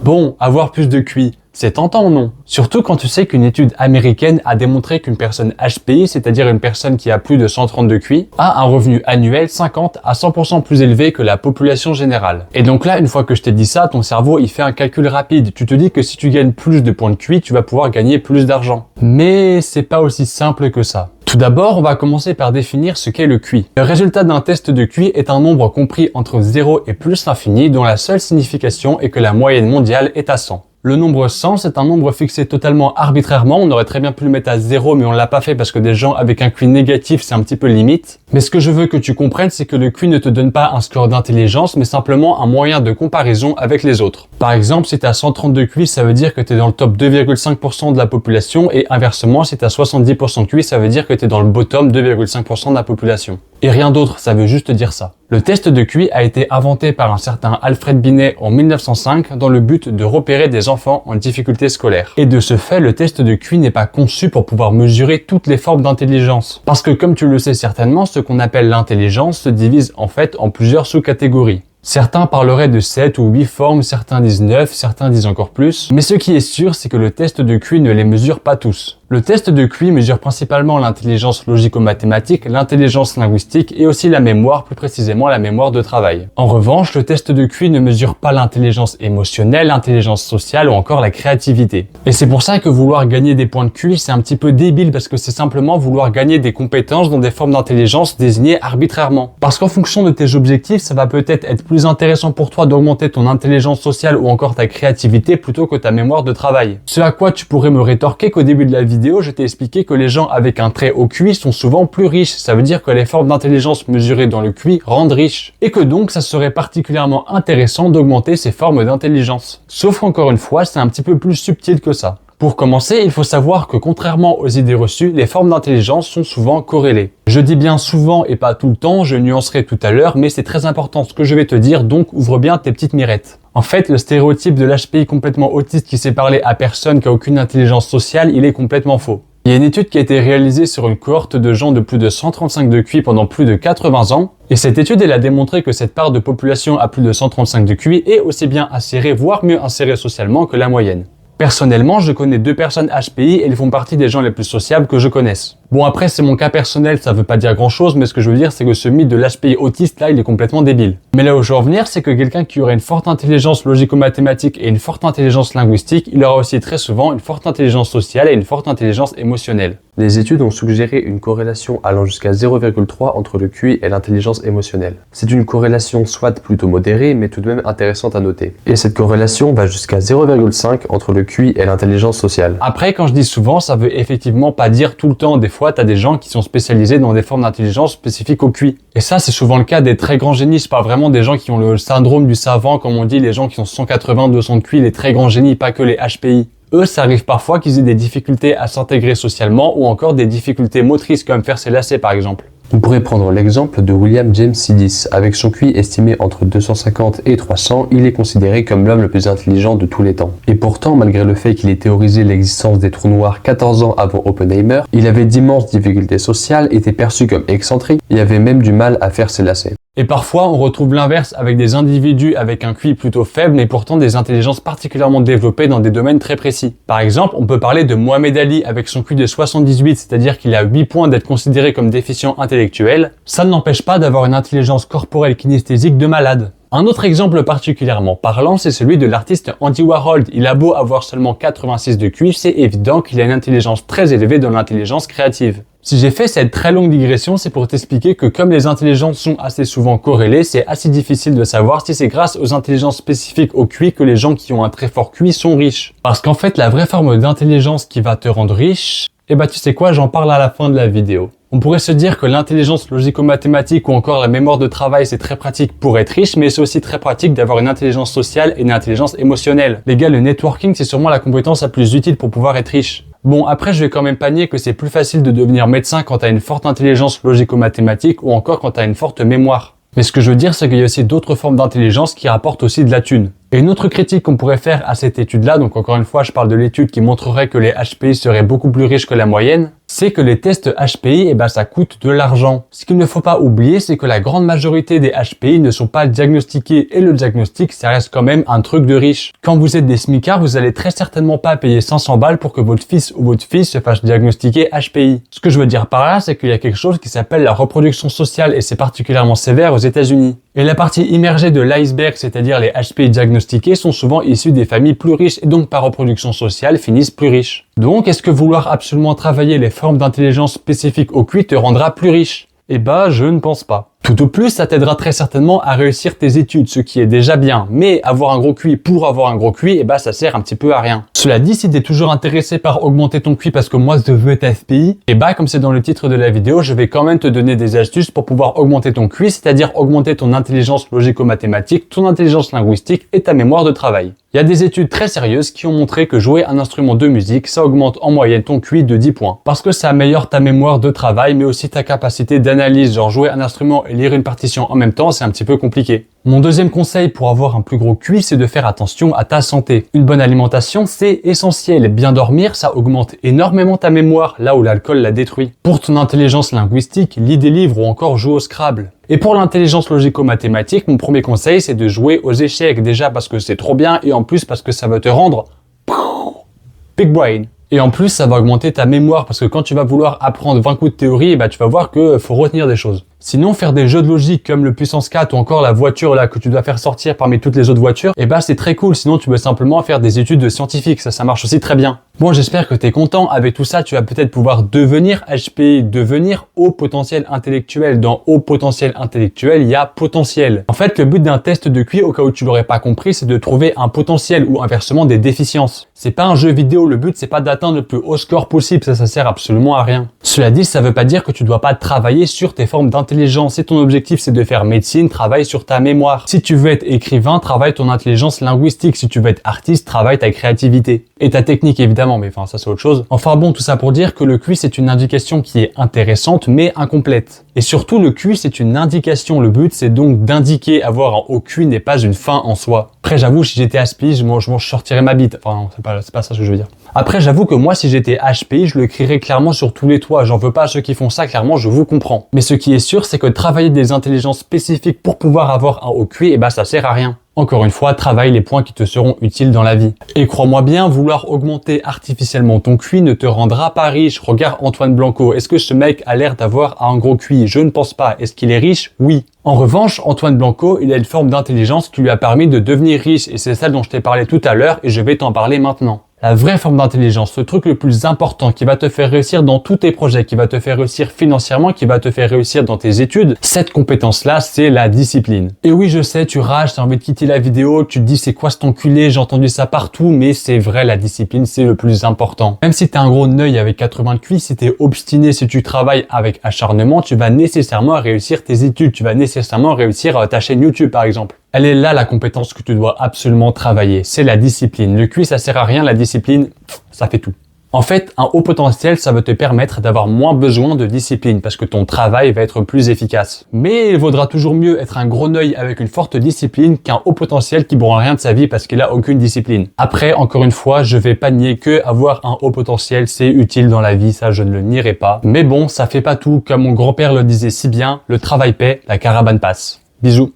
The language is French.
Bon, avoir plus de QI, c'est tentant, non? Surtout quand tu sais qu'une étude américaine a démontré qu'une personne HPI, c'est-à-dire une personne qui a plus de 132 QI, a un revenu annuel 50 à 100% plus élevé que la population générale. Et donc là, une fois que je t'ai dit ça, ton cerveau, il fait un calcul rapide. Tu te dis que si tu gagnes plus de points de QI, tu vas pouvoir gagner plus d'argent. Mais c'est pas aussi simple que ça. Tout d'abord, on va commencer par définir ce qu'est le QI. Le résultat d'un test de QI est un nombre compris entre 0 et plus l'infini dont la seule signification est que la moyenne mondiale est à 100. Le nombre 100, c'est un nombre fixé totalement arbitrairement. On aurait très bien pu le mettre à 0, mais on l'a pas fait parce que des gens avec un QI négatif, c'est un petit peu limite. Mais ce que je veux que tu comprennes, c'est que le QI ne te donne pas un score d'intelligence, mais simplement un moyen de comparaison avec les autres. Par exemple, si tu as 132 QI, ça veut dire que tu es dans le top 2,5% de la population, et inversement, si tu as 70% QI, ça veut dire que tu es dans le bottom 2,5% de la population. Et rien d'autre, ça veut juste dire ça. Le test de QI a été inventé par un certain Alfred Binet en 1905 dans le but de repérer des enfants en difficulté scolaire. Et de ce fait, le test de QI n'est pas conçu pour pouvoir mesurer toutes les formes d'intelligence. Parce que comme tu le sais certainement, ce qu'on appelle l'intelligence se divise en fait en plusieurs sous-catégories. Certains parleraient de 7 ou 8 formes, certains disent 9, certains disent encore plus. Mais ce qui est sûr, c'est que le test de QI ne les mesure pas tous. Le test de QI mesure principalement l'intelligence logico-mathématique, l'intelligence linguistique et aussi la mémoire, plus précisément la mémoire de travail. En revanche, le test de QI ne mesure pas l'intelligence émotionnelle, l'intelligence sociale ou encore la créativité. Et c'est pour ça que vouloir gagner des points de QI, c'est un petit peu débile parce que c'est simplement vouloir gagner des compétences dans des formes d'intelligence désignées arbitrairement. Parce qu'en fonction de tes objectifs, ça va peut-être être plus intéressant pour toi d'augmenter ton intelligence sociale ou encore ta créativité plutôt que ta mémoire de travail. Ce à quoi tu pourrais me rétorquer qu'au début de la vidéo, je t'ai expliqué que les gens avec un très haut QI sont souvent plus riches. Ça veut dire que les formes d'intelligence mesurées dans le QI rendent riches. Et que donc, ça serait particulièrement intéressant d'augmenter ces formes d'intelligence. Sauf qu'encore une fois, c'est un petit peu plus subtil que ça. Pour commencer, il faut savoir que contrairement aux idées reçues, les formes d'intelligence sont souvent corrélées. Je dis bien souvent et pas tout le temps, je nuancerai tout à l'heure, mais c'est très important ce que je vais te dire, donc ouvre bien tes petites mirettes. En fait, le stéréotype de l'HPI complètement autiste qui sait parler à personne qui a aucune intelligence sociale, il est complètement faux. Il y a une étude qui a été réalisée sur une cohorte de gens de plus de 135 de QI pendant plus de 80 ans, et cette étude elle a démontré que cette part de population à plus de 135 de QI est aussi bien insérée, voire mieux insérée socialement que la moyenne. Personnellement, je connais 2 personnes HPI et ils font partie des gens les plus sociables que je connaisse. Bon après c'est mon cas personnel, ça veut pas dire grand chose, mais ce que je veux dire c'est que ce mythe de l'HPI autiste là il est complètement débile. Mais là où je veux en venir, c'est que quelqu'un qui aurait une forte intelligence logico-mathématique et une forte intelligence linguistique, il aura aussi très souvent une forte intelligence sociale et une forte intelligence émotionnelle. Les études ont suggéré une corrélation allant jusqu'à 0,3 entre le QI et l'intelligence émotionnelle. C'est une corrélation soit plutôt modérée, mais tout de même intéressante à noter. Et cette corrélation va jusqu'à 0,5 entre le QI et l'intelligence sociale. Après, quand je dis souvent, ça veut effectivement pas dire tout le temps. Des fois, t'as des gens qui sont spécialisés dans des formes d'intelligence spécifiques au QI. Et ça, c'est souvent le cas des très grands génies. Je parle vraiment des gens qui ont le syndrome du savant, comme on dit, les gens qui ont 180, 200 de QI, les très grands génies, pas que les HPI. Eux, ça arrive parfois qu'ils aient des difficultés à s'intégrer socialement ou encore des difficultés motrices comme faire ses lacets par exemple. On pourrait prendre l'exemple de William James Sidis. Avec son QI estimé entre 250 et 300, il est considéré comme l'homme le plus intelligent de tous les temps. Et pourtant, malgré le fait qu'il ait théorisé l'existence des trous noirs 14 ans avant Oppenheimer, il avait d'immenses difficultés sociales, était perçu comme excentrique et avait même du mal à faire ses lacets. Et parfois, on retrouve l'inverse avec des individus avec un QI plutôt faible, mais pourtant des intelligences particulièrement développées dans des domaines très précis. Par exemple, on peut parler de Mohamed Ali avec son QI de 78, c'est-à-dire qu'il a 8 points d'être considéré comme déficient intellectuel. Ça ne l'empêche pas d'avoir une intelligence corporelle kinesthésique de malade. Un autre exemple particulièrement parlant, c'est celui de l'artiste Andy Warhol. Il a beau avoir seulement 86 de QI, c'est évident qu'il a une intelligence très élevée dans l'intelligence créative. Si j'ai fait cette très longue digression, c'est pour t'expliquer que comme les intelligences sont assez souvent corrélées, c'est assez difficile de savoir si c'est grâce aux intelligences spécifiques au QI que les gens qui ont un très fort QI sont riches. Parce qu'en fait, la vraie forme d'intelligence qui va te rendre riche, tu sais quoi, j'en parle à la fin de la vidéo. On pourrait se dire que l'intelligence logico-mathématique ou encore la mémoire de travail c'est très pratique pour être riche, mais c'est aussi très pratique d'avoir une intelligence sociale et une intelligence émotionnelle. Les gars, le networking c'est sûrement la compétence la plus utile pour pouvoir être riche. Bon, après je vais quand même pas nier que c'est plus facile de devenir médecin quand t'as une forte intelligence logico-mathématique ou encore quand t'as une forte mémoire. Mais ce que je veux dire, c'est qu'il y a aussi d'autres formes d'intelligence qui rapportent aussi de la thune. Et une autre critique qu'on pourrait faire à cette étude-là, donc encore une fois, je parle de l'étude qui montrerait que les HPI seraient beaucoup plus riches que la moyenne, c'est que les tests HPI, ça coûte de l'argent. Ce qu'il ne faut pas oublier, c'est que la grande majorité des HPI ne sont pas diagnostiqués et le diagnostic, ça reste quand même un truc de riche. Quand vous êtes des smicards, vous allez très certainement pas payer 500 balles pour que votre fils ou votre fille se fasse diagnostiquer HPI. Ce que je veux dire par là, c'est qu'il y a quelque chose qui s'appelle la reproduction sociale et c'est particulièrement sévère aux États-Unis. Et la partie immergée de l'iceberg, c'est-à-dire les HPI diagnostiqués, sont souvent issus des familles plus riches et donc par reproduction sociale finissent plus riches. Donc, est-ce que vouloir absolument travailler les formes d'intelligence spécifiques au QI te rendra plus riche? Je ne pense pas. Tout au plus, ça t'aidera très certainement à réussir tes études, ce qui est déjà bien. Mais avoir un gros QI pour avoir un gros QI, ça sert un petit peu à rien. Cela dit, si t'es toujours intéressé par augmenter ton QI parce que moi je veux être FPI, comme c'est dans le titre de la vidéo, je vais quand même te donner des astuces pour pouvoir augmenter ton QI, c'est-à-dire augmenter ton intelligence logico-mathématique, ton intelligence linguistique et ta mémoire de travail. Il y a des études très sérieuses qui ont montré que jouer un instrument de musique, ça augmente en moyenne ton QI de 10 points. Parce que ça améliore ta mémoire de travail, mais aussi ta capacité d'analyse. Genre jouer un instrument et lire une partition en même temps, c'est un petit peu compliqué. Mon deuxième conseil pour avoir un plus gros QI, c'est de faire attention à ta santé. Une bonne alimentation, c'est essentiel. Bien dormir, ça augmente énormément ta mémoire, là où l'alcool la détruit. Pour ton intelligence linguistique, lis des livres ou encore joue au Scrabble. Et pour l'intelligence logico-mathématique, mon premier conseil, c'est de jouer aux échecs. Déjà parce que c'est trop bien et en plus parce que ça va te rendre big brain. Et en plus, ça va augmenter ta mémoire parce que quand tu vas vouloir apprendre 20 coups de théorie, tu vas voir que faut retenir des choses. Sinon, faire des jeux de logique comme le puissance 4 ou encore la voiture là que tu dois faire sortir parmi toutes les autres voitures, c'est très cool. Sinon, tu veux simplement faire des études de scientifiques. Ça marche aussi très bien. Bon, j'espère que t'es content. Avec tout ça, tu vas peut-être pouvoir devenir HPI, devenir haut potentiel intellectuel. Dans haut potentiel intellectuel, il y a potentiel. En fait, le but d'un test de QI, au cas où tu l'aurais pas compris, c'est de trouver un potentiel ou inversement des déficiences. C'est pas un jeu vidéo. Le but, c'est pas d'atteindre le plus haut score possible. Ça sert absolument à rien. Cela dit, ça veut pas dire que tu dois pas travailler sur tes formes d'intelligence. Si ton objectif c'est de faire médecine, travaille sur ta mémoire. Si tu veux être écrivain, travaille ton intelligence linguistique. Si tu veux être artiste, travaille ta créativité. Et ta technique évidemment, mais ça c'est autre chose. Enfin bon, tout ça pour dire que le QI c'est une indication qui est intéressante mais incomplète. Et surtout le QI c'est une indication. Le but c'est donc d'indiquer. Avoir un haut QI n'est pas une fin en soi. Après j'avoue, si j'étais HPI, je sortirais ma bite. Enfin non, c'est pas ça ce que je veux dire. Après j'avoue que moi si j'étais HPI, je le crierais clairement sur tous les toits. J'en veux pas à ceux qui font ça, clairement je vous comprends. Mais ce qui est sûr, c'est que travailler des intelligences spécifiques pour pouvoir avoir un haut QI, ça sert à rien. Encore une fois, travaille les points qui te seront utiles dans la vie. Et crois-moi bien, vouloir augmenter artificiellement ton QI ne te rendra pas riche. Regarde Antoine Blanco. Est-ce que ce mec a l'air d'avoir un gros QI? Je ne pense pas. Est-ce qu'il est riche? Oui. En revanche, Antoine Blanco, il a une forme d'intelligence qui lui a permis de devenir riche. Et c'est celle dont je t'ai parlé tout à l'heure et je vais t'en parler maintenant. La vraie forme d'intelligence, le truc le plus important qui va te faire réussir dans tous tes projets, qui va te faire réussir financièrement, qui va te faire réussir dans tes études, cette compétence-là, c'est la discipline. Et oui, je sais, tu rages, t'as envie de quitter la vidéo, tu te dis c'est quoi cet enculé, j'ai entendu ça partout, mais c'est vrai, la discipline, c'est le plus important. Même si t'es un gros neuil avec 80 de QI, si t'es obstiné, si tu travailles avec acharnement, tu vas nécessairement réussir tes études, tu vas nécessairement réussir ta chaîne YouTube par exemple. Elle est là la compétence que tu dois absolument travailler, c'est la discipline. Le QI ça sert à rien, la discipline, ça fait tout. En fait, un haut potentiel, ça va te permettre d'avoir moins besoin de discipline parce que ton travail va être plus efficace. Mais il vaudra toujours mieux être un gros neuil avec une forte discipline qu'un haut potentiel qui bourre rien de sa vie parce qu'il a aucune discipline. Après, encore une fois, je vais pas nier que avoir un haut potentiel, c'est utile dans la vie, ça je ne le nierai pas. Mais bon, ça fait pas tout. Comme mon grand-père le disait si bien, le travail paie, la caravane passe. Bisous.